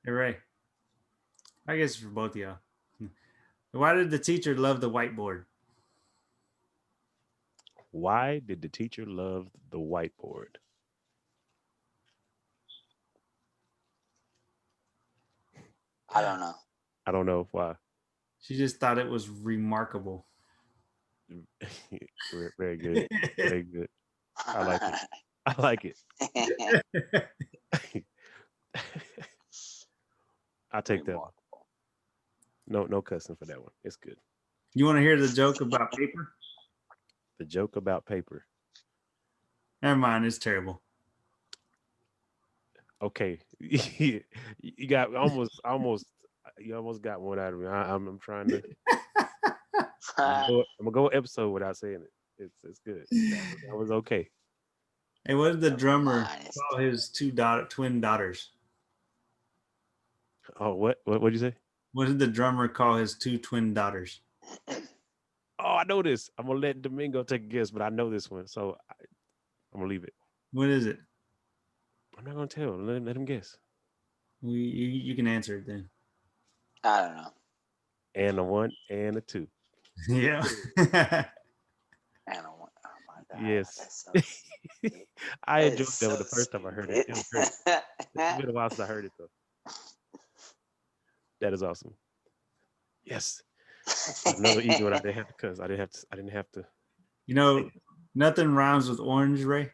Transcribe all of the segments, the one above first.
Hey Ray, I guess for both of y'all. Why did the teacher love the whiteboard? Why did the teacher love the whiteboard? I don't know. I don't know why. She just thought it was remarkable. Very good. Very good. I like it. I like it. I'll take that one. Remarkable. No, no cussing for that one. It's good. You want to hear the joke about paper? The joke about paper. Never mind, it's terrible. Okay, you got you almost got one out of me. I'm trying to. I'm gonna go episode without saying it. It's good. That was okay. Hey, what did the drummer Mine is call his twin daughters? Oh, what'd you say? What did the drummer call his two twin daughters? Oh, I know this. I'm gonna let Domingo take a guess, but I know this one, so I'm gonna leave it. What is it? I'm not gonna tell. Let him guess. You can answer it then. I don't know. And a one and a two. Yeah. I don't want. Oh my god, Yes. that's so. I That enjoyed is that so one the first time I heard it. stupid. It was great. It's been a while since I heard it though. That is awesome. Yes. Another easy one. I didn't have to cuss. I didn't have to. I didn't have to. You know, nothing rhymes with orange, Ray.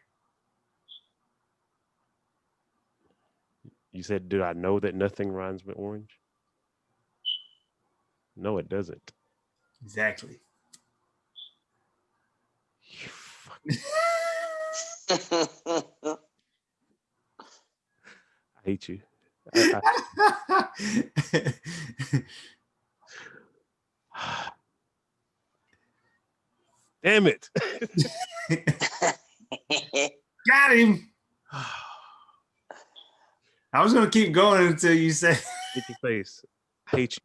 You said, "Did I know that nothing rhymes with orange?" No, it doesn't. Exactly. You fuck. I hate you. Damn it. Got him. I was gonna keep going until you said Get your face. I hate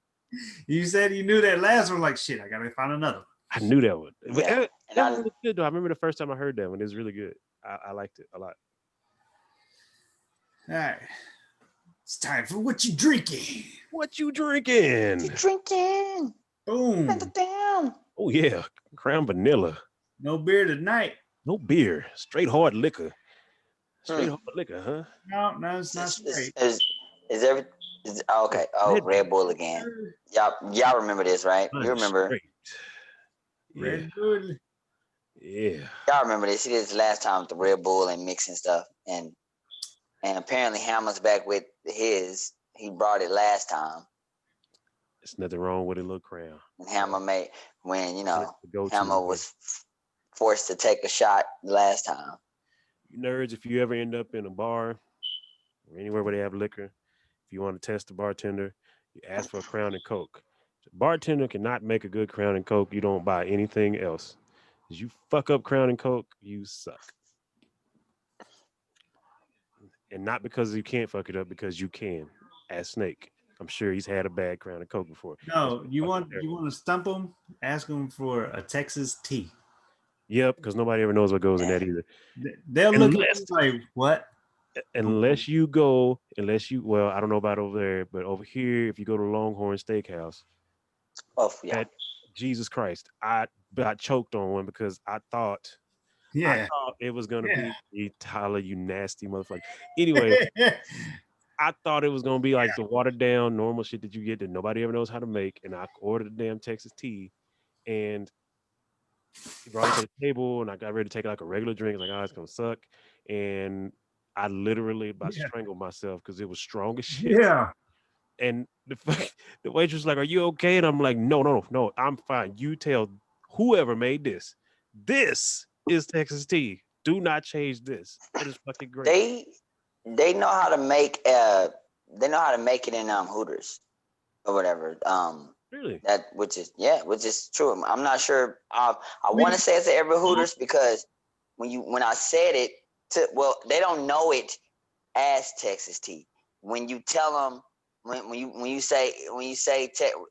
you said you knew that last one. Like shit, I gotta find another. I knew that one. But Yeah, that and was really good though. I remember the first time I heard that one. It was really good. I liked it a lot. All right, it's time for what you drinking. What you drinking? you drinking? Boom. Put it down. Oh yeah, Crown Vanilla. No beer tonight. No beer. Straight hard liquor. Straight Hmm. hard liquor, huh? No, it's not Is, straight. is every? Oh, okay. Oh, Red Bull again. Y'all remember this, right? You remember? Straight. Yeah. Red Bull. Yeah. Y'all remember this? He did this last time with the Red Bull and mixing stuff, and apparently Hammer's back with his. He brought it last time, There's nothing wrong with a little crown. and Hammer made when Go Hammer to was forced to take a shot last time. you nerds. If you ever end up in a bar or anywhere where they have liquor, if you want to test the bartender, you ask for a Crown and Coke. The bartender cannot make a good Crown and Coke. You don't buy anything else. If you fuck up Crown and Coke, you suck. And not because you can't fuck it up, because you can. As Snake, I'm sure he's had a bad Crown and Coke before. No, you Fucking want terrible. to stump them? Ask them for a Texas tea. Yep, because nobody ever knows what goes in that either. They'll look at Unless you like what? Unless you well, I don't know about over there, but over here, if you go to Longhorn Steakhouse, Oh yeah, that Jesus Christ, I choked on one because I thought Yeah. it was gonna Yeah. be Tyler, you nasty motherfucker. Anyway, I thought it was gonna be like the watered down normal shit that you get that nobody ever knows how to make, and I ordered the damn Texas tea, and he brought it to the table, and I got ready to take like a regular drink. Like, oh, it's gonna suck, and I literally about Yeah. strangled myself because it was strong as shit. Yeah. And the waitress was like, "Are you okay?" And I'm like, "No, I'm fine. You tell whoever made this. This is Texas tea. Do not change this. It is fucking great." they know how to make it in Hooters or whatever. Really? That which is true. I'm not sure. I want to say it's at every Hooters because when I said it they don't know it as Texas tea. When you tell them when you say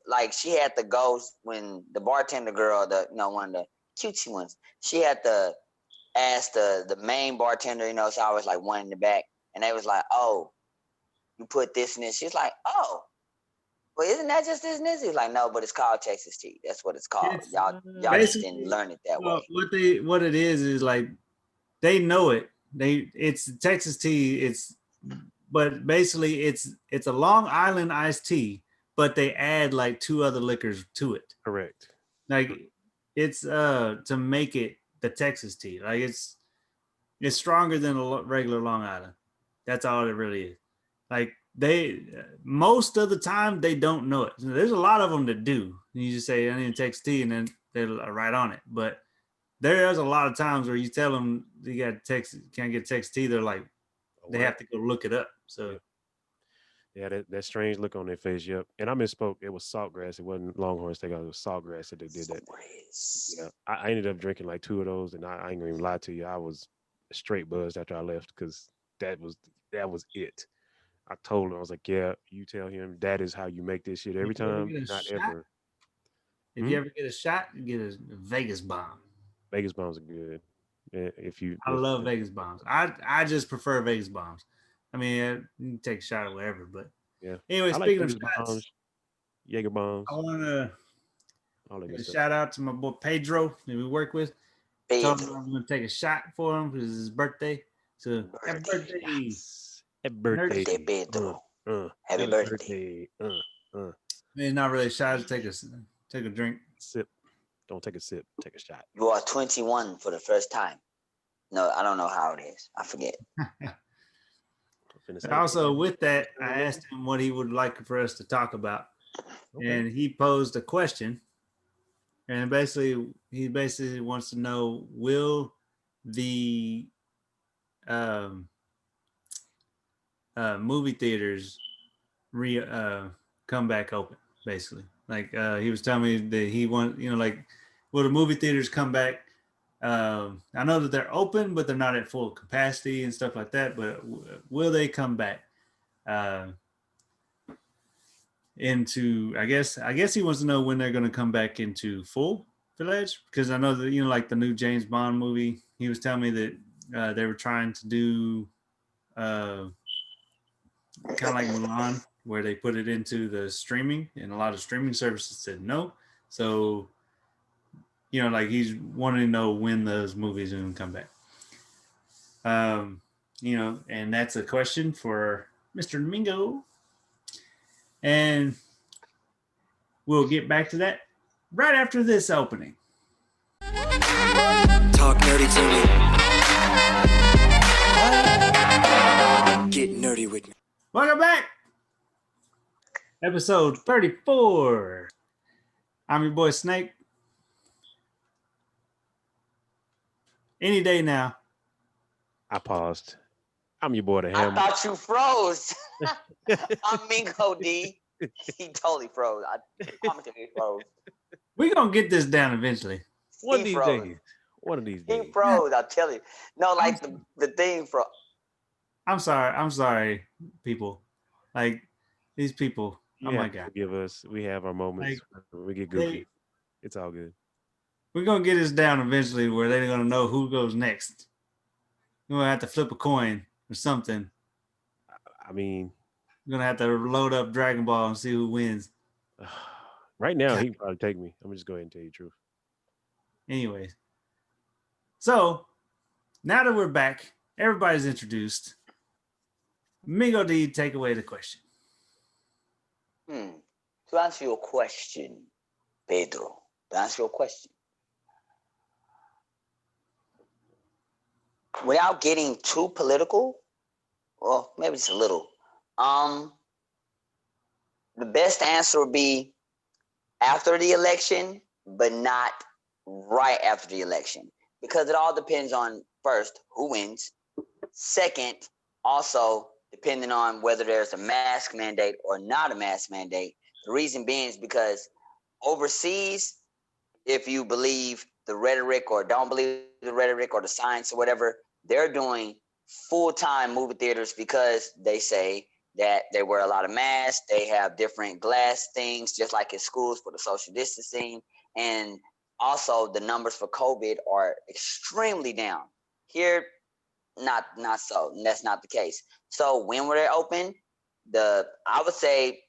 like she had to go when the bartender girl, one of the cutesy ones, she had to ask the main bartender, so I was like one in the back, and they was like, oh, you put this and this. She's like, oh, well, isn't that just this and this? He's like, no, but it's called Texas tea. That's what it's called. It's Y'all just didn't learn it that way. What it is like they know it. It's Texas tea. But basically it's a Long Island iced tea, but they add like 2 other liquors to it. Correct. Like it's to make it the Texas tea. Like it's stronger than a regular Long Island. That's all it really is. Like they most of the time they don't know it. There's a lot of them that do. You just say I need Texas tea, and then they're right on it. But there's a lot of times where you tell them you got Texas, can't get Texas tea. They're like they have to go look it up. So yeah, that strange look on their face. Yep. And I misspoke. It was saltgrass. It wasn't Longhorn Steakhouse. It was saltgrass that they did that. Yeah. I ended up drinking like 2 of those, and I ain't gonna even lie to you. I was straight buzzed after I left because that was it. I told him, I was like, yeah, you tell him that is how you make this shit every time, not ever. If you ever get a shot, you get a Vegas bomb. Vegas bombs are good. I love Vegas bombs. I just prefer Vegas bombs. I mean, you can take a shot or whatever, but yeah. Anyway, speaking of shots, Jaeger bombs. I want to shout out to my boy Pedro that we work with. Told him I'm going to take a shot for him because it's his birthday. So happy birthday! Yes. Happy birthday, Pedro! Happy birthday! It's not really a shot. Take a drink. Sip. Don't take a sip. Take a shot. You are 21 for the first time. No, I don't know how it is. I forget. Also, with that, I asked him what he would like for us to talk about, and he posed a question. And he basically wants to know: will the movie theaters come back open? Basically, like he was telling me that he want, like, will the movie theaters come back? I know that they're open, but they're not at full capacity and stuff like that. But will they come back into? I guess he wants to know when they're going to come back into full fledged, because I know that like the new James Bond movie. He was telling me that they were trying to do kind of like Mulan, where they put it into the streaming, and a lot of streaming services said no. So like he's wanting to know when those movies are going to come back. And that's a question for Mr. Mingo. And we'll get back to that right after this opening. Talk nerdy to me. Get nerdy with me. Welcome back. Episode 34. I'm your boy Snake. Any day now. I paused. I'm your boy, the Hamma. I thought you froze. I'm Mingo-Dee. He totally froze. I promise you he froze. We're going to get this down eventually. One of these days. He froze, I'll tell you. No, like the thing froze. I'm sorry, people. Like, these people. Oh my God. Forgive us. We have our moments. We get goofy. It's all good. We're going to get this down eventually where they're going to know who goes next. We're going to have to flip a coin or something. I mean, we're going to have to load up Dragon Ball and see who wins. Right now, he can probably take me. I'm going to just go ahead and tell you the truth. Anyways. So, now that we're back, everybody's introduced. Mingo-Dee, take away the question. To answer your question, Pedro, without getting too political, well, maybe just a little, the best answer would be after the election, but not right after the election, because it all depends on, first, who wins. Second, also depending on whether there's a mask mandate or not a mask mandate. The reason being is because overseas, if you believe the rhetoric or don't believe the rhetoric or the science or whatever, they're doing full-time movie theaters because they say that they wear a lot of masks. They have different glass things, just like in schools for the social distancing. And also the numbers for COVID are extremely down. Here, not so. And that's not the case. So when were they open? I would say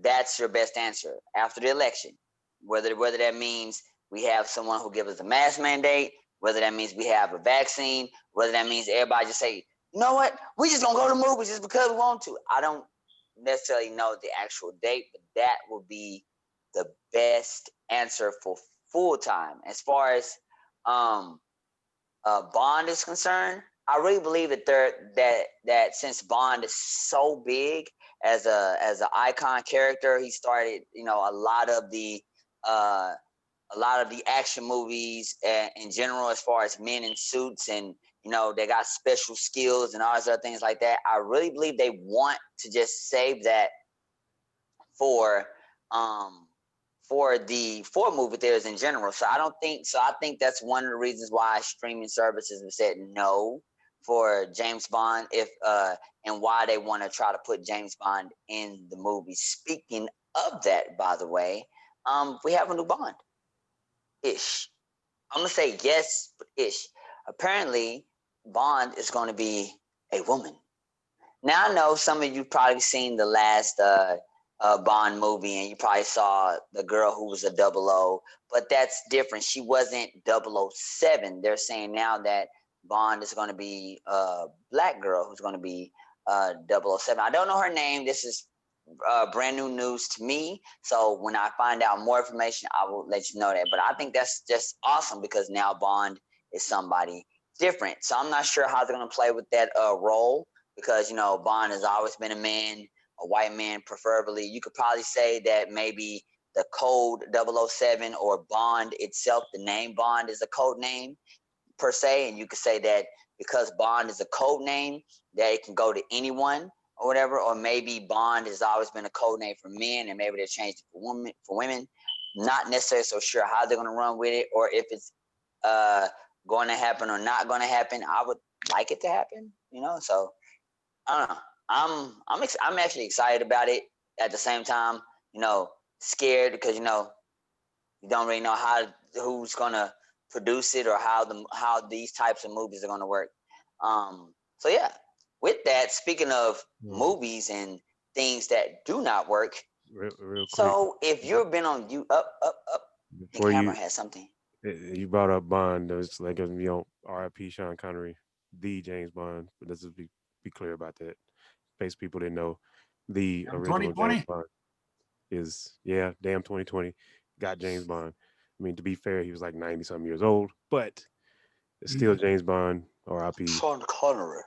that's your best answer after the election. Whether that means we have someone who gives us a mask mandate, whether that means we have a vaccine, whether that means everybody just say, you know what, we just gonna go to movies just because we want to. I don't necessarily know the actual date, but that would be the best answer for full time. As far as Bond is concerned, I really believe that since Bond is so big as an icon character, he started a lot of the action movies in general, as far as men in suits, and they got special skills and all these other things like that. I really believe they want to just save that for movie theaters in general. So I think that's one of the reasons why streaming services have said no for James Bond, and why they want to try to put James Bond in the movie. Speaking of that, by the way, we have a new Bond. Ish. I'm gonna say yes, but ish. Apparently, Bond is going to be a woman. Now I know some of you probably seen the last Bond movie, and you probably saw the girl who was a 00, but that's different. She wasn't 007. They're saying now that Bond is going to be a black girl who's going to be 007. I don't know her name. This is brand new news to me. So when I find out more information, I will let you know that. But I think that's just awesome because now Bond is somebody different. So I'm not sure how they're going to play with that role because, Bond has always been a man, a white man preferably. You could probably say that maybe the code 007 or Bond itself, the name Bond is a code name per se. And you could say that because Bond is a code name, that it can go to anyone or whatever, or maybe Bond has always been a code name for men and maybe they changed it for women. Not necessarily so sure how they're going to run with it or if it's going to happen or not going to happen. I would like it to happen, so I don't know. I'm actually excited about it at the same time, scared because, you don't really know who's going to produce it or how these types of movies are going to work. So yeah, with that, speaking of movies and things that do not work, real quick. So if you've been on up, the camera has something. You brought up Bond. It's like R.I.P. Sean Connery, the James Bond. But let's just be clear about that. In case people didn't know, the original James Bond is damn 2020 got James Bond. I mean, to be fair, he was like 90-something years old, but it's still James Bond, R.I.P. Sean Connery.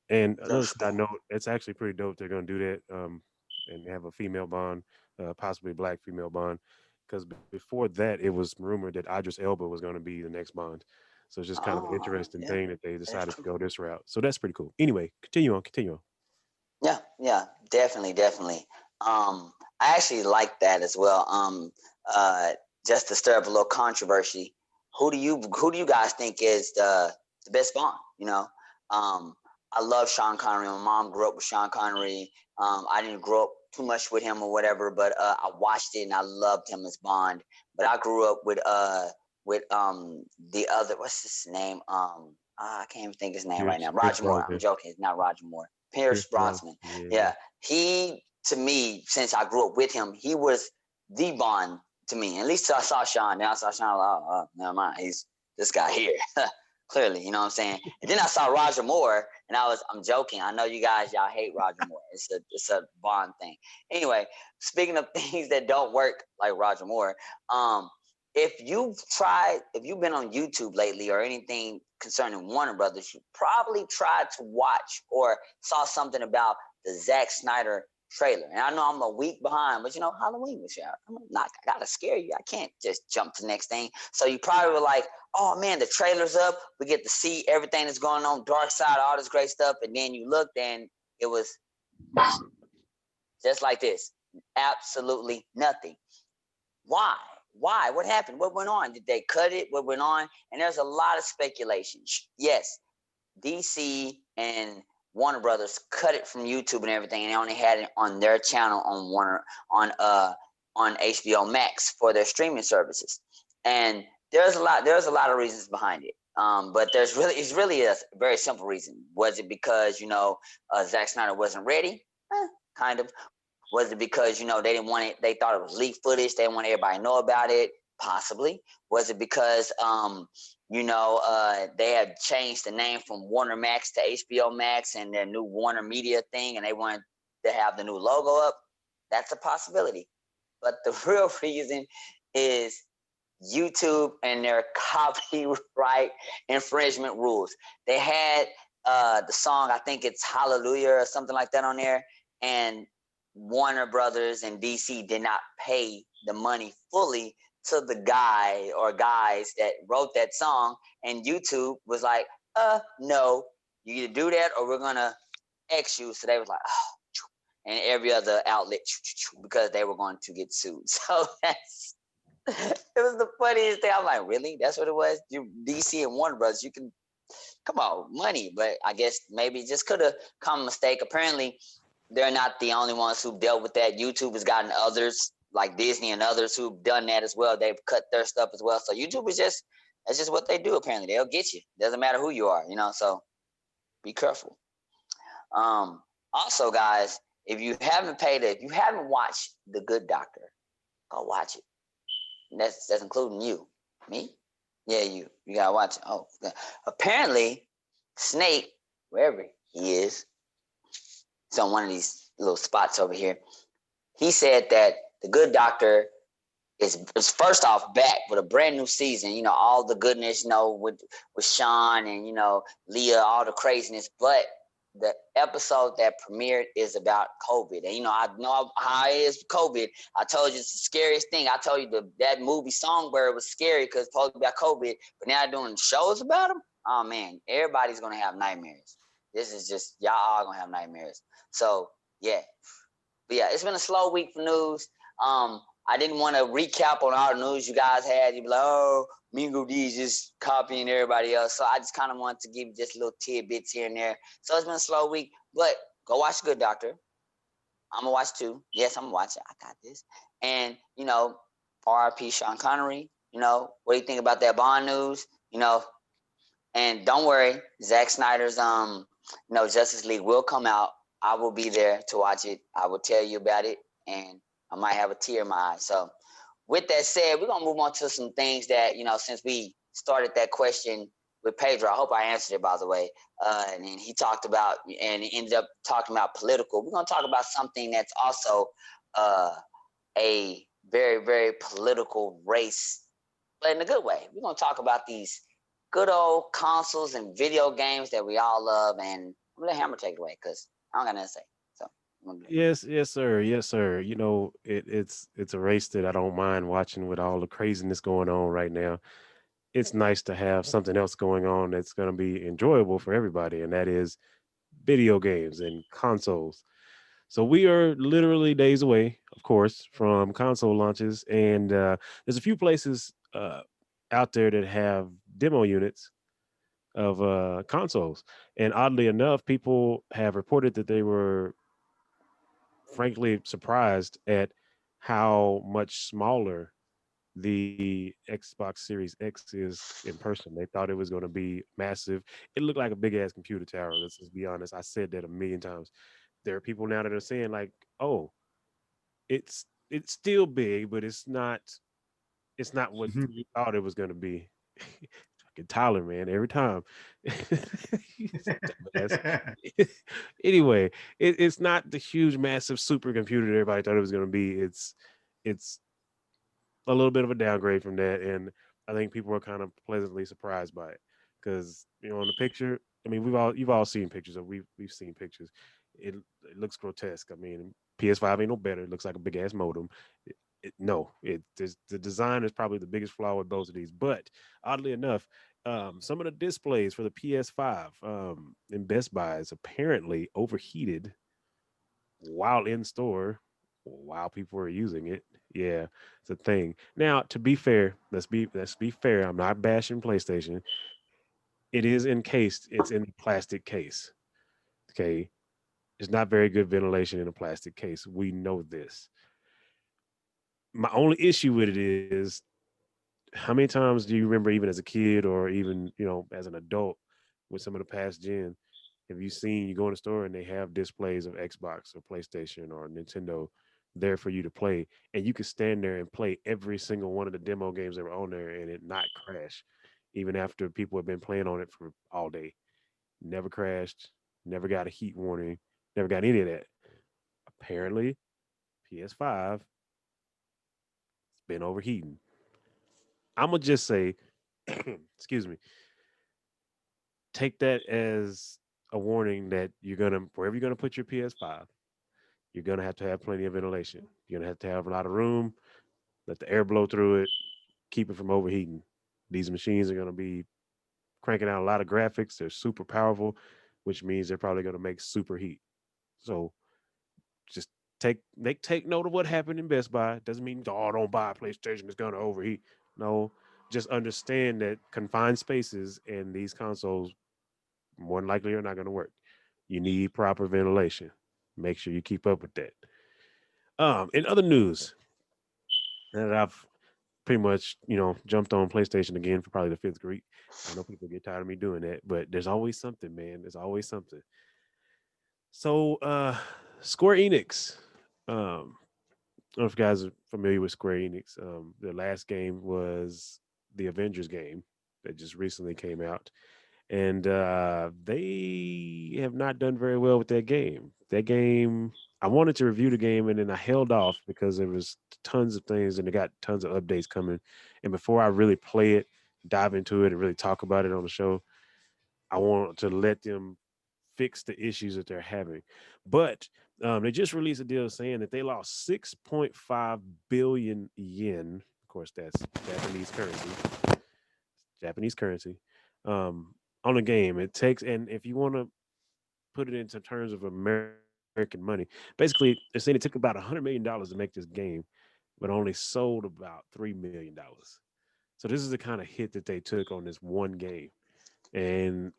And another side note, it's actually pretty dope. They're gonna do that, and have a female Bond, possibly black female Bond, because before that, it was rumored that Idris Elba was gonna be the next Bond. So it's just kind of an interesting thing that they decided to go this route. So that's pretty cool. Anyway, continue on. Yeah, definitely. I actually like that as well. Just to stir up a little controversy, who do you guys think is the best Bond? I love Sean Connery. My mom grew up with Sean Connery. I didn't grow up too much with him or whatever, but I watched it and I loved him as Bond. But I grew up with the other, what's his name? I can't even think his name right now. Roger Moore. I'm joking. It's not Roger Moore. Pierce Brosnan. Yeah. He, to me, since I grew up with him, he was the Bond to me. At least I saw Sean. Then I saw Sean. Oh, never mind. He's this guy here. Clearly, you know what I'm saying? And then I saw Roger Moore, and I'm joking. I know y'all hate Roger Moore. It's a Bond thing. Anyway, speaking of things that don't work like Roger Moore, if you've been on YouTube lately or anything concerning Warner Brothers, you probably tried to watch or saw something about the Zack Snyder trailer. And I know I'm a week behind, but Halloween was here. I gotta scare you. I can't just jump to the next thing. So you probably were like, oh man, the trailer's up. We get to see everything that's going on, Dark Side, all this great stuff. And then you looked and it was just like this. Absolutely nothing. Why? What happened? What went on? Did they cut it? What went on? And there's a lot of speculation. Yes, DC and Warner Brothers cut it from YouTube and everything, and they only had it on their channel on HBO Max for their streaming services. And there's a lot of reasons behind it. But it's really a very simple reason. Was it because Zack Snyder wasn't ready? kind of? Was it because, they didn't want it, they thought it was leaked footage, they didn't want everybody to know about it? Possibly. Was it because they had changed the name from Warner Max to HBO Max and their new Warner Media thing, and they wanted to have the new logo up? That's a possibility. But the real reason is YouTube and their copyright infringement rules. They had the song, I think it's Hallelujah or something like that on there, and Warner Brothers and DC did not pay the money fully to the guy or guys that wrote that song, and YouTube was like, no, you either do that or we're gonna X you. So they was like, oh, and every other outlet, because they were going to get sued. So that's it was the funniest thing. I'm like, really? That's what it was? You DC and Warner Brothers, you can come on, money. But I guess maybe it just could have come a mistake. Apparently, they're not the only ones who've dealt with that. YouTube has gotten others like Disney and others who've done that as well. They've cut their stuff as well. So YouTube is that's just what they do. Apparently, they'll get you. Doesn't matter who you are, So be careful. Also, guys, if you haven't watched The Good Doctor, go watch it. That's including you, me. Yeah, you gotta watch it. Oh, apparently, Snake, wherever he is, it's on one of these little spots over here. He said that The Good Doctor is first off back with a brand new season. All the goodness, with Sean and Leah, all the craziness. But the episode that premiered is about COVID, and I know how it is with COVID. I told you it's the scariest thing. I told you that movie Songbird was scary because it's supposed to be about COVID, but now doing shows about them. Oh man, everybody's gonna have nightmares. This is just y'all all gonna have nightmares. So yeah. But yeah, it's been a slow week for news. I didn't want to recap on all the news you guys had. You'd be like, oh, Mingo-Dee is just copying everybody else. So I just kind of wanted to give you just little tidbits here and there. So it's been a slow week, but go watch Good Doctor. I'm going to watch too. Yes, I'm going to watch it. I got this. And, RIP Sean Connery. What do you think about that Bond news? And don't worry, Zack Snyder's, Justice League will come out. I will be there to watch it. I will tell you about it. And I might have a tear in my eye. So with that said, we're going to move on to some things that, since we started that question with Pedro, I hope I answered it, by the way. And then he talked about, and he ended up talking about political. We're going to talk about something that's also a very, very political race, but in a good way. We're going to talk about these good old consoles and video games that we all love. And I'm going to let Hammer take it away because I don't got nothing to say. Yes, sir. Yes, sir. It's a race that I don't mind watching with all the craziness going on right now. It's nice to have something else going on that's going to be enjoyable for everybody, and that is video games and consoles. So we are literally days away, of course, from console launches, and there's a few places out there that have demo units of consoles. And oddly enough, people have reported that they were frankly surprised at how much smaller the Xbox Series X is in person. They thought it was going to be massive. It looked like a big ass computer tower. Let's just be honest. I said that a million times. There are people now that are saying like, "Oh, it's still big, but it's not what you thought it was going to be." Fucking Tyler, man, every time. Anyway, it's not the huge, massive supercomputer that everybody thought it was going to be. It's a little bit of a downgrade from that, and I think people are kind of pleasantly surprised by it because in the picture, I mean, you've all seen pictures, or we've seen pictures. It looks grotesque. I mean, PS5 ain't no better. It looks like a big ass modem. The design is probably the biggest flaw with both of these. But oddly enough, some of the displays for the PS5 in Best Buy is apparently overheated while in store, while people are using it. Yeah, it's a thing. Now, to be fair, let's be fair. I'm not bashing PlayStation. It is encased. It's in a plastic case. Okay, it's not very good ventilation in a plastic case. We know this. My only issue with it is how many times do you remember, even as a kid or even as an adult with some of the past gen, Have you seen, you go in the store and they have displays of Xbox or PlayStation or Nintendo there for you to play, and you can stand there and play every single one of the demo games that were on there and it not crash, even after people have been playing on it for all day. Never crashed, never got a heat warning, never got any of that. Apparently, PS5 has been overheating. I'm gonna just say, excuse me, take that as a warning that you're gonna, wherever you're gonna put your PS5, you're gonna have to have plenty of ventilation. You're gonna have to have a lot of room, let the air blow through it, keep it from overheating. These machines are gonna be cranking out a lot of graphics. They're super powerful, which means they're probably gonna make super heat. So just take note of what happened in Best Buy. Doesn't mean, oh, don't buy a PlayStation, it's gonna overheat. No, just understand that confined spaces and these consoles more than likely are not gonna work. You need proper ventilation. Make sure you keep up with that. In other news that I've pretty much, jumped on PlayStation again for probably the fifth week. I know people get tired of me doing that, but there's always something, man. There's always something. So, Square Enix. I don't know if you guys are familiar with Square Enix. The last game was the Avengers game that just recently came out, and they have not done very well with that game. That game, I wanted to review the game, and then I held off because there was tons of things, and they got tons of updates coming. And before I really play it, dive into it, and really talk about it on the show, I want to let them fix the issues that they're having. But they just released a deal saying that they lost 6.5 billion yen. Of course, that's Japanese currency. Japanese currency. On the game, it takes, and if you want to put it into terms of American money, basically they're saying it took about $100 million to make this game, but only sold about $3 million. So this is the kind of hit that they took on this one game, and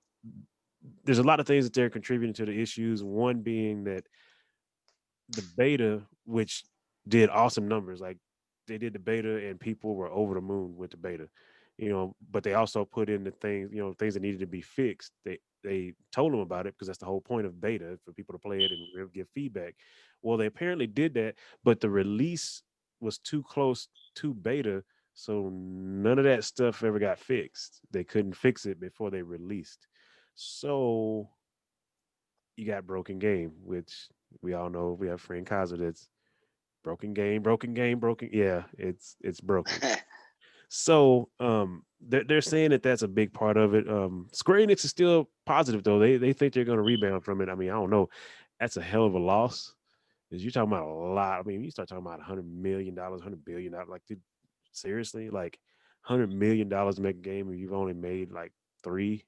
there's a lot of things that they're contributing to the issues. One being that the beta, which did awesome numbers, like they did the beta and people were over the moon with the beta, but they also put in the things, things that needed to be fixed. They told them about it because that's the whole point of beta, for people to play it and give feedback. Well, they apparently did that, but the release was too close to beta, so none of that stuff ever got fixed. They couldn't fix it before they released. So you got broken game, which we all know. We have friend Kaiser that's broken game, broken game, broken. Yeah, it's broken. So they're saying that that's a big part of it. Square Enix is still positive though. They think they're going to rebound from it. I mean, I don't know. That's a hell of a loss. Because you're talking about a lot. I mean, you start talking about $100 million, $100 billion. Like, dude, seriously, like $100 million to make a game, and you've only made like three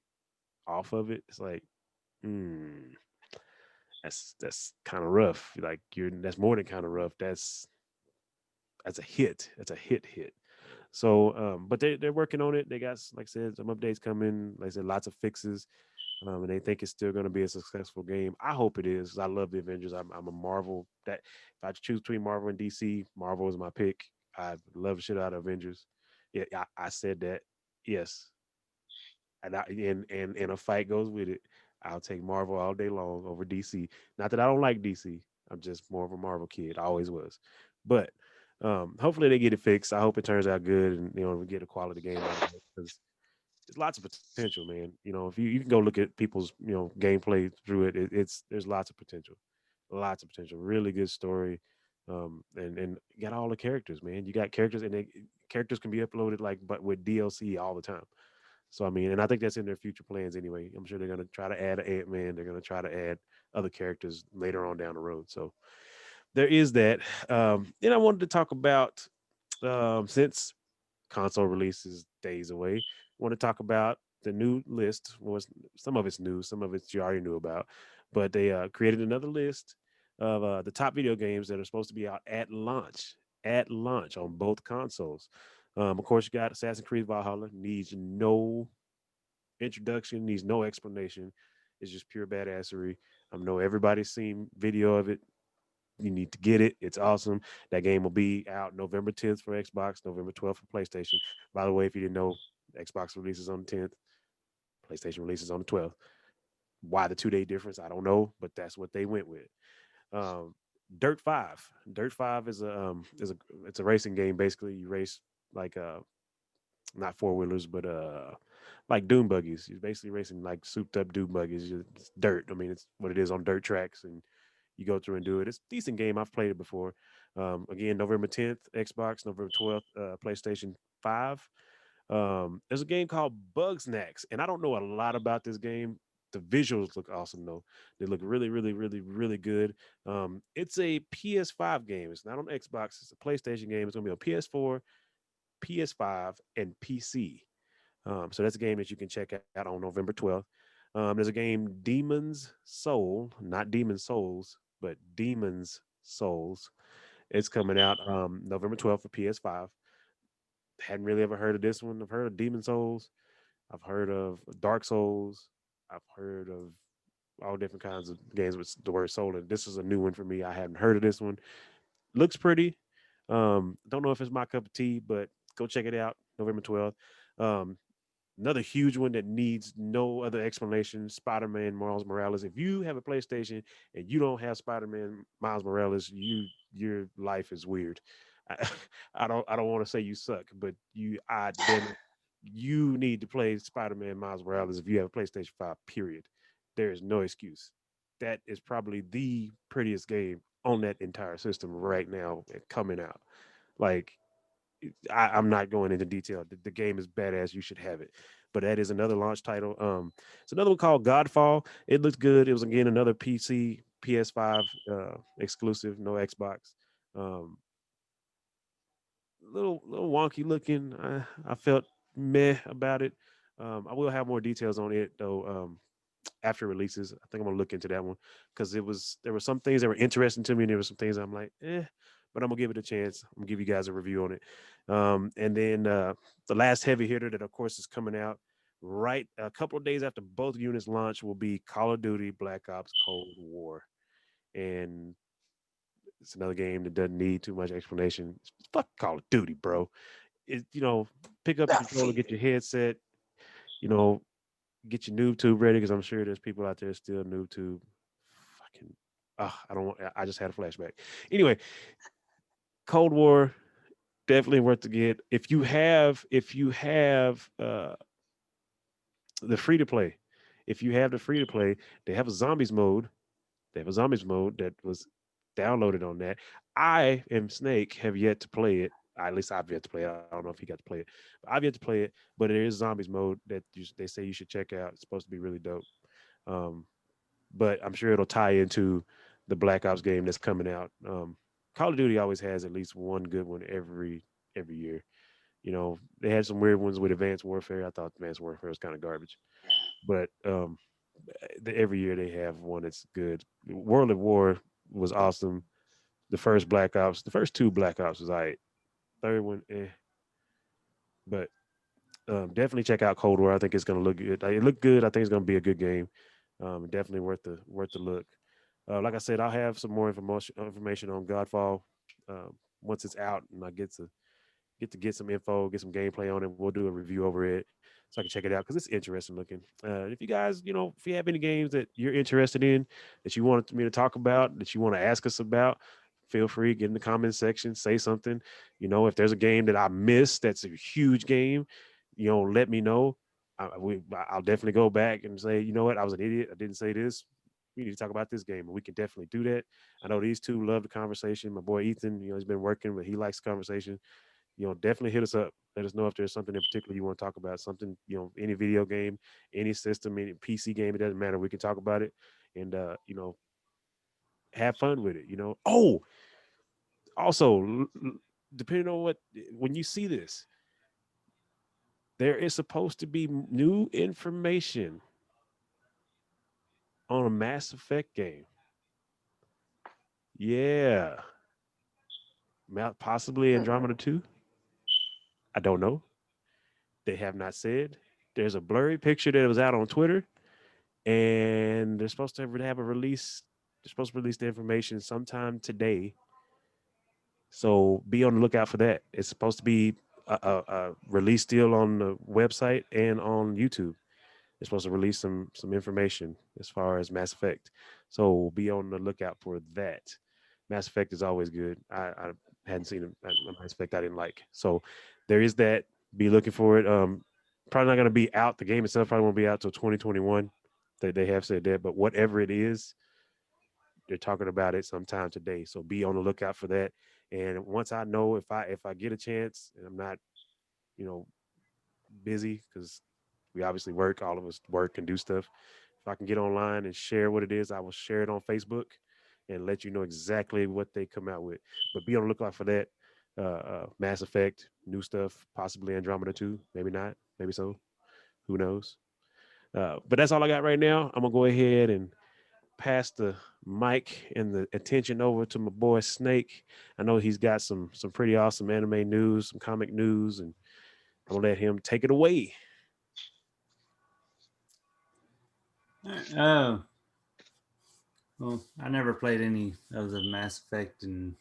off of it. It's like, hmm, that's kind of rough. Like, that's more than kind of rough. That's a hit. That's a hit. So, but they're working on it. They got, like I said, some updates coming. Like I said, lots of fixes, and they think it's still going to be a successful game. I hope it is. 'Cause I love the Avengers. I'm a Marvel. That if I choose between Marvel and DC, Marvel is my pick. I love the shit out of Avengers. Yeah, I said that. Yes, and a fight goes with it. I'll take Marvel all day long over DC. Not that I don't like DC. I'm just more of a Marvel kid. I always was. But hopefully they get it fixed. I hope it turns out good, and we get a quality game out of it, because there's lots of potential, man. If you can go look at people's gameplay through it, there's lots of potential, lots of potential. Really good story, and you got all the characters, man. You got characters, and characters can be uploaded like, but with DLC all the time. So I mean, and I think that's in their future plans anyway. I'm sure they're gonna try to add an Ant-Man. They're gonna try to add other characters later on down the road. So there is that. Then I wanted to talk about, since console release is days away, I want to talk about the new list. Was some of it's new, some of it's you already knew about, but they created another list of the top video games that are supposed to be out at launch. At launch on both consoles. Of course, you got Assassin's Creed Valhalla. Needs no introduction, needs no explanation. It's just pure badassery. I know everybody's seen video of it. You need to get it. It's awesome. That game will be out November 10th for Xbox, November 12th for PlayStation. By the way, if you didn't know, Xbox releases on the 10th, PlayStation releases on the 12th. Why the 2 day difference? I don't know, but that's what they went with. Um, Dirt Five. Dirt Five is a it's a racing game. Basically, you race like not four wheelers, but like dune buggies. You're basically racing like souped up dune buggies. It's dirt. I mean, it's what it is on dirt tracks, and you go through and do it. It's a decent game. I've played it before. Again, November 10th, Xbox, November 12th, PlayStation 5. There's a game called Bugsnax, and I don't know a lot about this game. The visuals look awesome though. They look really, really, really, really good. It's a PS5 game. It's not on Xbox. It's a PlayStation game. It's gonna be on PS4, PS5, and PC. So that's a game that you can check out on November 12th. There's a game, Demon's Soul, not Demon Souls, but Demon's Souls. It's coming out November 12th for PS5. Hadn't really ever heard of this one. I've heard of Demon Souls. I've heard of Dark Souls. I've heard of all different kinds of games with the word soul. And this is a new one for me. I hadn't heard of this one. Looks pretty. Don't know if it's my cup of tea, but go check it out. November 12th. Um, Another huge one that needs no other explanation, Spider-Man Miles Morales. If you have a PlayStation and you don't have Spider-Man Miles Morales, your life is weird. I, I don't want to say you suck, but I damn it, you need to play Spider-Man Miles Morales if you have a PlayStation 5, period. There is no excuse. That is probably the prettiest game on that entire system right now coming out. Like I'm not going into detail. The game is badass. You should have it. But that is another launch title. It's another one called Godfall. It looks good. It was again another PC, PS5 exclusive, no Xbox. Um, little wonky looking. I felt meh about it. I will have more details on it though. After releases, I think I'm gonna look into that one because there were some things that were interesting to me, and there were some things I'm like, but I'm gonna give it a chance. I'm gonna give you guys a review on it. And then the last heavy hitter that, of course, is coming out right a couple of days after both units launch will be Call of Duty Black Ops Cold War, and it's another game that doesn't need too much explanation. It's fuck Call of Duty, bro. Pick up your controller, get your headset, you know, get your noob tube ready because I'm sure there's people out there still noob tube. Fucking, I don't want. I just had a flashback. Anyway, Cold War definitely worth to get if you have the free to play. If you have the free to play, they have a zombies mode. They have a zombies mode that was downloaded on that. I am Snake have yet to play it. At least I've yet to play it. I don't know if he got to play it. But I've yet to play it. But there is zombies mode that they say you should check out. It's supposed to be really dope. Um, but I'm sure it'll tie into the Black Ops game that's coming out. Call of Duty always has at least one good one every year. They had some weird ones with Advanced Warfare. I thought Advanced Warfare was kind of garbage, but every year they have one that's good. World at War was awesome. The first Black Ops, the first two Black Ops was alright. Third one, but definitely check out Cold War. I think it's gonna look good. It looked good. I think it's gonna be a good game. Definitely worth the look. Like I said, I'll have some more information on Godfall once it's out, and I get some info, get some gameplay on it. We'll do a review over it so I can check it out because it's interesting looking. If you guys, if you have any games that you're interested in that you want me to talk about, that you want to ask us about, feel free, get in the comment section, say something. If there's a game that I missed that's a huge game, let me know. I'll definitely go back and say, you know what, I was an idiot. I didn't say this. We need to talk about this game, and we can definitely do that. I know these two love the conversation. My boy Ethan, he's been working, but he likes conversation. Definitely hit us up. Let us know if there's something in particular you want to talk about. Something, any video game, any system, any PC game, it doesn't matter. We can talk about it and have fun with it. Oh, also, depending on when you see this, there is supposed to be new information on a Mass Effect game. Yeah. Possibly Andromeda 2. I don't know. They have not said. There's a blurry picture that was out on Twitter, and they're supposed to have a release. They're supposed to release the information sometime today. So be on the lookout for that. It's supposed to be a release deal on the website and on YouTube. They're supposed to release some information as far as Mass Effect. So be on the lookout for that. Mass Effect is always good. I hadn't seen a Mass Effect I didn't like. So there is that. Be looking for it. Probably not going to be out. The game itself probably won't be out till 2021. They have said that, but whatever it is, they're talking about it sometime today. So be on the lookout for that. And once I know if I get a chance and I'm not, you know, busy because we obviously work, all of us work and do stuff. If I can get online and share what it is, I will share it on Facebook and let you know exactly what they come out with. But be on the lookout for that. Mass Effect, new stuff, possibly Andromeda 2, maybe not, maybe so. Who knows? But that's all I got right now. I'm gonna go ahead and pass the mic and the attention over to my boy Snake. I know he's got some pretty awesome anime news, some comic news, and I'm gonna let him take it away. Well, I never played any of the Mass Effect and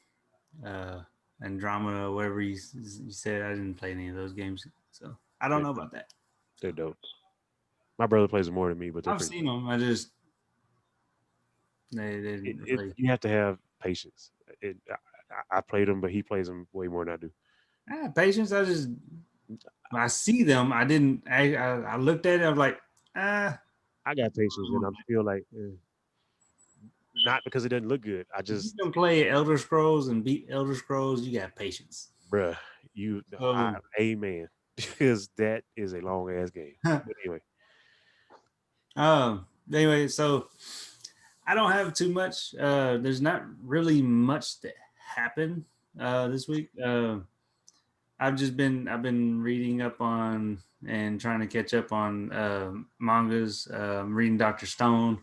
Andromeda, or whatever you said. I didn't play any of those games, so I don't know about that. They're dope. My brother plays them more than me, but I've seen them. I just they didn't really. You have to have patience. I played them, but he plays them way more than I do. I have patience. I see them. I didn't. I looked at it. I was like, I got patience, and I'm still like, not because it doesn't look good. I just you can play Elder Scrolls and beat Elder Scrolls. You got patience, bruh. Amen. Because that is a long ass game. But anyway. Anyway, so I don't have too much. There's not really much that happened this week. I've been reading up on and trying to catch up on mangas. I'm reading Dr.Stone,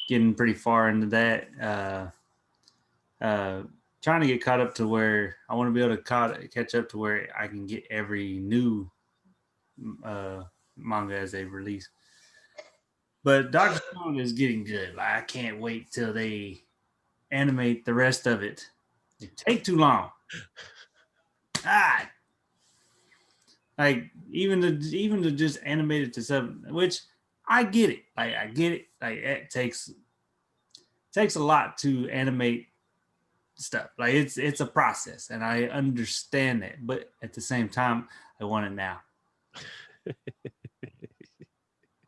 getting pretty far into that. Trying to get caught up to where I want to be able to catch up to where I can get every new manga as they release. But Dr. Stone is getting good. Like, I can't wait till they animate the rest of it. It take too long. Like even to just animate it to something, which I get it. Like I get it. Like it takes a lot to animate stuff. Like it's a process, and I understand that. But at the same time, I want it now.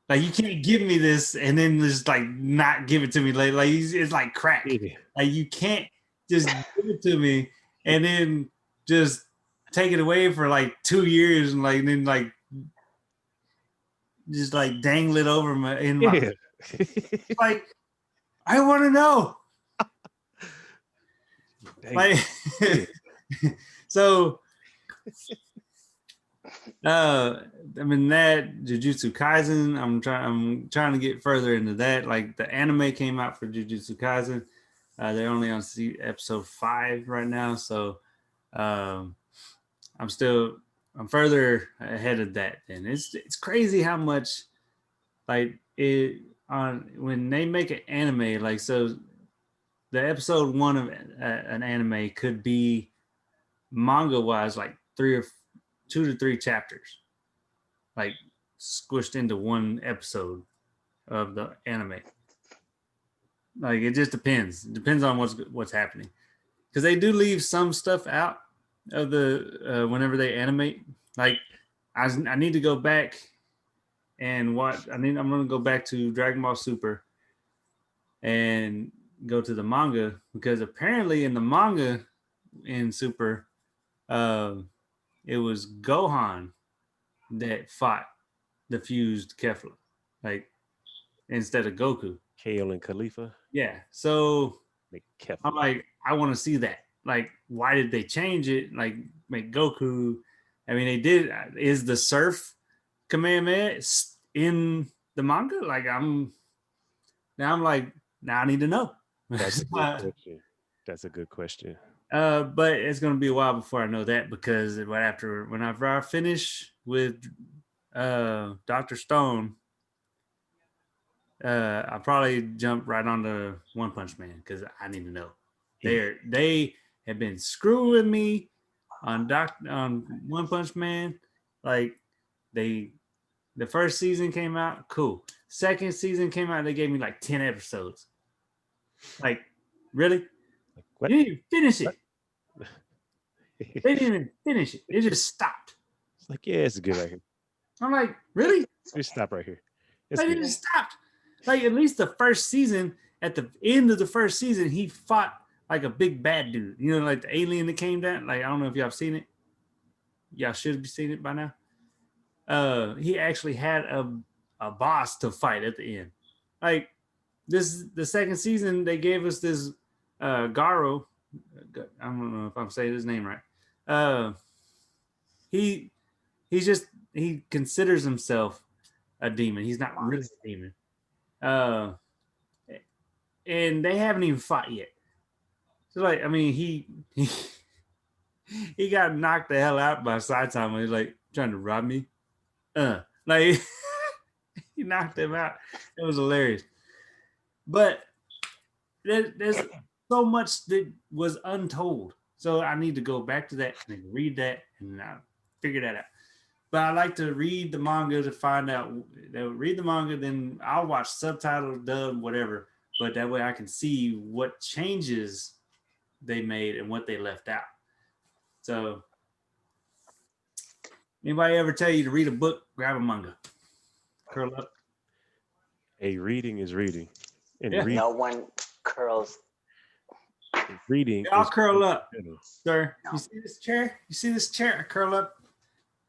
Like you can't give me this and then just like not give it to me later. Like it's like crack. Yeah. Like you can't just give it to me and then just take it away for like 2 years and then just like dangle it over my like I want to know. Like so I mean that Jujutsu Kaisen, I'm trying to get further into that. Like the anime came out for Jujutsu Kaisen. They're only on episode 5 right now, so I'm further ahead of that. And it's crazy how much like it on when they make an anime, like so the episode 1 of an anime could be manga wise like 2 to 3 chapters, like squished into one episode of the anime. Like it just depends. It depends on what's happening, because they do leave some stuff out of the whenever they animate. Like I need to go back and watch. I'm going to go back to DragonBall Super and go to the manga, because apparently in the manga in Super, it was Gohan that fought the fused Kefla, like instead of Goku. Kale and Khalifa. Yeah. So I'm like, I want to see that. Like, why did they change it? Like, make Goku. I mean, they did. Is the Surf Kamehameha in the manga? Like, now I need to know. That's a good question. That's a good question. But it's gonna be a while before I know that, because whenever I finish with Dr. Stone, I'll probably jump right onto One Punch Man, because I need to know. They have been screwing me on One Punch Man. Like they The first season came out, cool. Second season came out, they gave me like 10 episodes. Like, really? What? You didn't even finish it. They didn't even finish it. It just stopped. It's like, yeah, it's good right here. I'm like, really? Just stop right here. It's Like, it good. just stopped. Like, at least the first season, at the end of the first season, he fought like a big bad dude. You know, like the alien that came down. Like, I don't know if y'all have seen it. Y'all should have seen it by now. He actually had a boss to fight at the end. Like, the second season, they gave us this Garo. I don't know if I'm saying his name right. He considers himself a demon. He's not really a demon. And they haven't even fought yet. So like, I mean, he got knocked the hell out by Saitama. He's like trying to rob me. Like he knocked him out. It was hilarious. But there's so much that was untold. So I need to go back to that and read that and figure that out. But I like to read the manga to find out. Read the manga, then I'll watch subtitled, dub, whatever. But that way I can see what changes they made and what they left out. So, anybody ever tell you to read a book? Grab a manga, curl up. Hey, reading is reading, and Yeah. No one curls. reading. Y'all is curl up, sir. No. You see this chair? You see this chair? Curl up.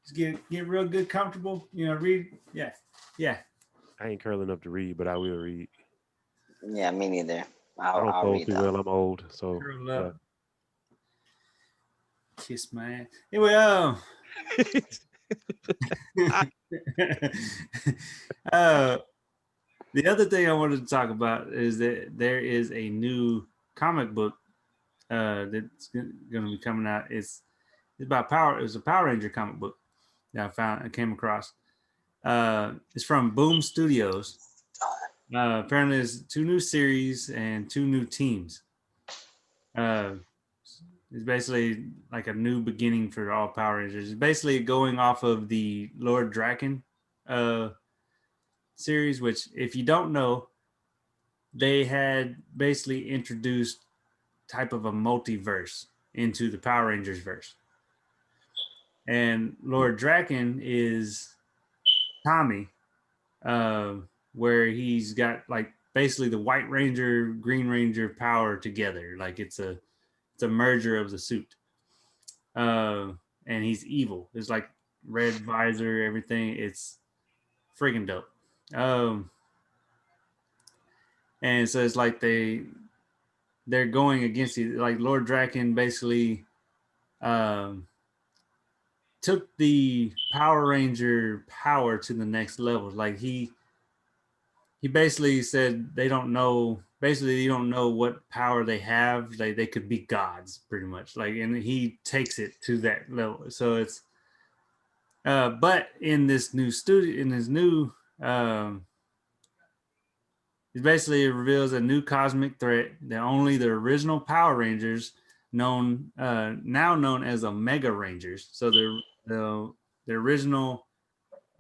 Just get real good, comfortable. You know, read. Yeah. I ain't curling up to read, but I will read. Yeah, me neither. I don't I'll fold read too though. well. I'm old, so Curl up. Kiss my ass. Anyway, the other thing I wanted to talk about is that there is a new comic book that's going to be coming out. It's about power. It was a Power Ranger comic book that I came across. It's from Boom Studios. Apparently, there's 2 new series and 2 new teams. It's basically like a new beginning for all Power Rangers. It's basically going off of the Lord Draken series, which, if you don't know, they had basically introduced type of a multiverse into the Power Rangers verse. And Lord Draken is Tommy, where he's got like basically the White Ranger, Green Ranger power together. Like it's a merger of the suit. And he's evil. It's like red visor, everything. It's freaking dope. And so it's like they're going against you. Like Lord Draken basically took the Power Ranger power to the next level. Like he basically said they don't know. Basically, you don't know what power they have. Like they could be gods, pretty much. Like, and he takes it to that level. So it's, but in this new studio, in this new, it basically reveals a new cosmic threat that only the original Power Rangers, now known as Omega Rangers. So the original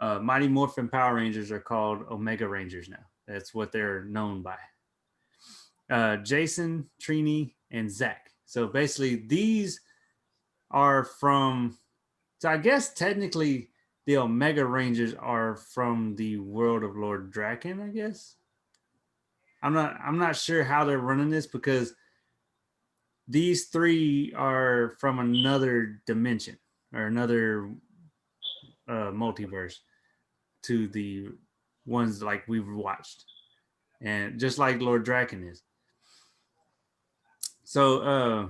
Mighty Morphin Power Rangers are called Omega Rangers now. That's what they're known by. Jason, Trini, and Zach. So basically, these are from. So I guess technically, the Omega Rangers are from the world of Lord Draken. I guess. I'm not sure how they're running this because these 3 are from another dimension or another multiverse to the ones like we've watched, and just like Lord Draken is. So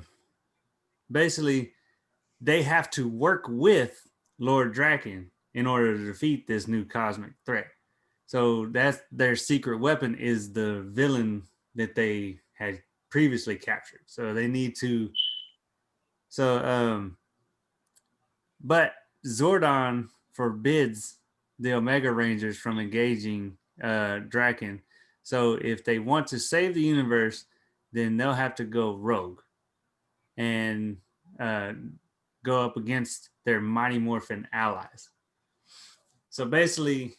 basically, they have to work with Lord Draken in order to defeat this new cosmic threat. So that's their secret weapon is the villain that they had previously captured. So they need to. So but Zordon forbids the Omega Rangers from engaging Draken. So if they want to save the universe, then they'll have to go rogue and go up against their Mighty Morphin allies. So basically,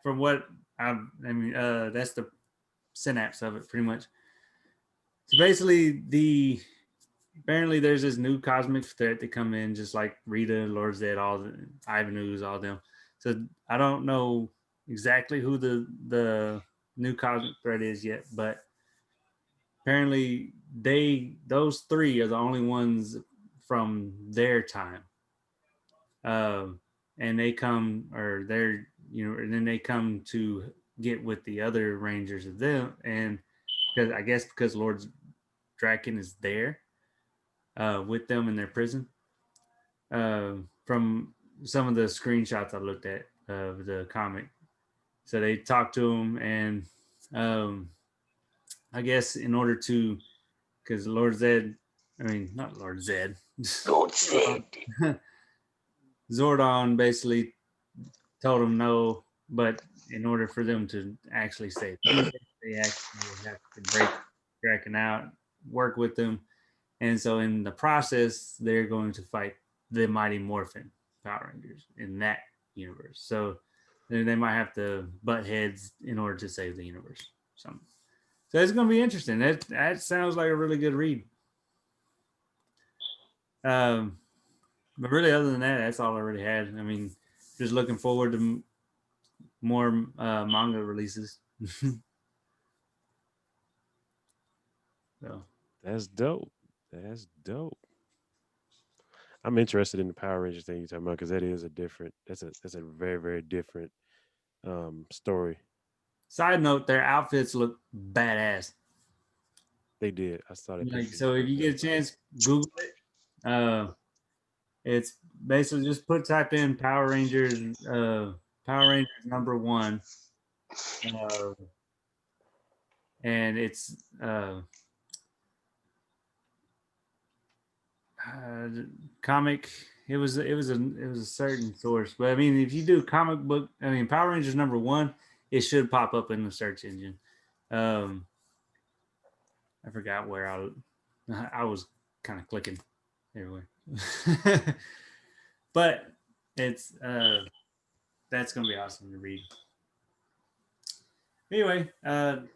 from what that's the synapse of it, pretty much. So basically, apparently there's this new cosmic threat that come in, just like Rita, Lord Zed, all the Ivan Ooze, all them. So I don't know exactly who the new cosmic threat is yet, but apparently those three are the only ones from their time. And they come, or they're, and then they come to get with the other Rangers of them, and because Lord Draken is there with them in their prison. From some of the screenshots I looked at of the comic, so they talked to him, and I guess in order to, because not Lord Zed, Lord Zed. Zordon basically told him no, but in order for them to actually save peace, they actually have to break Draken out, work with them, and so in the process, they're going to fight the Mighty Morphin Power Rangers in that universe. So they might have to butt heads in order to save the universe. So it's going to be interesting. That sounds like a really good read. But really, other than that, that's all I really had. I mean, just looking forward to more manga releases. So That's dope. That's dope. I'm interested in the Power Rangers thing you're talking about because that is that's a very, very different story. side note, their outfits look badass. They did. I saw that. Like, so if you get a chance, Google it. It's basically just type in Power Rangers number 1, and it's comic. It was a certain source, but I mean, if you do comic book, Power Rangers number 1, it should pop up in the search engine. I forgot where I was kind of clicking everywhere. But it's that's gonna be awesome to read. Anyway, like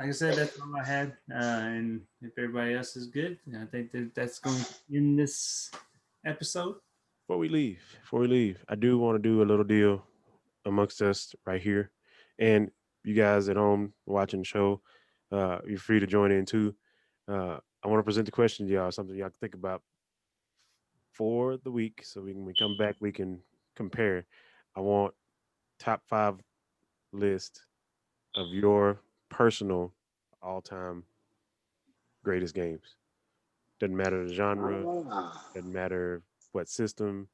I said, that's all I had. And if everybody else is good, I think that's going to end this episode. Before we leave, I do want to do a little deal amongst us right here, and you guys at home watching the show, you're free to join in too. I want to present the question to y'all, something y'all can think about for the week, so when we come back, we can compare. I want top 5 list of your personal all-time greatest games. Doesn't matter the genre, doesn't matter what system.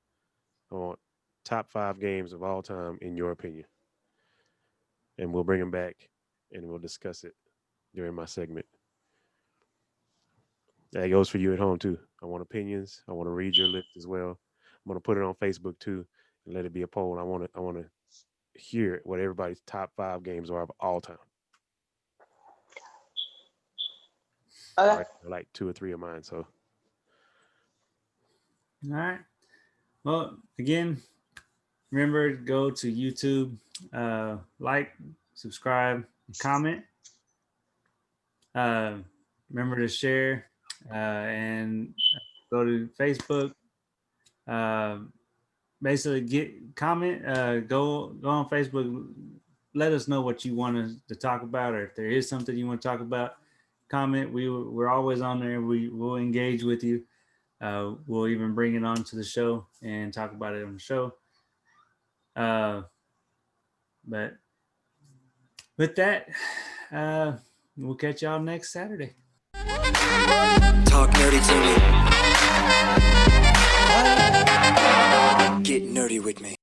I want top 5 games of all time in your opinion. And we'll bring them back and we'll discuss it during my segment. That goes for you at home too. I want opinions. I want to read your list as well. I'm going to put it on Facebook too and let it be a poll. I want to hear what everybody's top 5 games are of all time. Okay. Right, like 2 or 3 of mine. So, All right. Well, again, remember to go to YouTube, like, subscribe, comment. Remember to share and go to Facebook. Basically, comment. Go on Facebook. Let us know what you want us to talk about, or if there is something you want to talk about. Comment. We're always on there. We'll engage with you. We'll even bring it on to the show and talk about it on the show. But with that, we'll catch y'all next Saturday. Talk nerdy to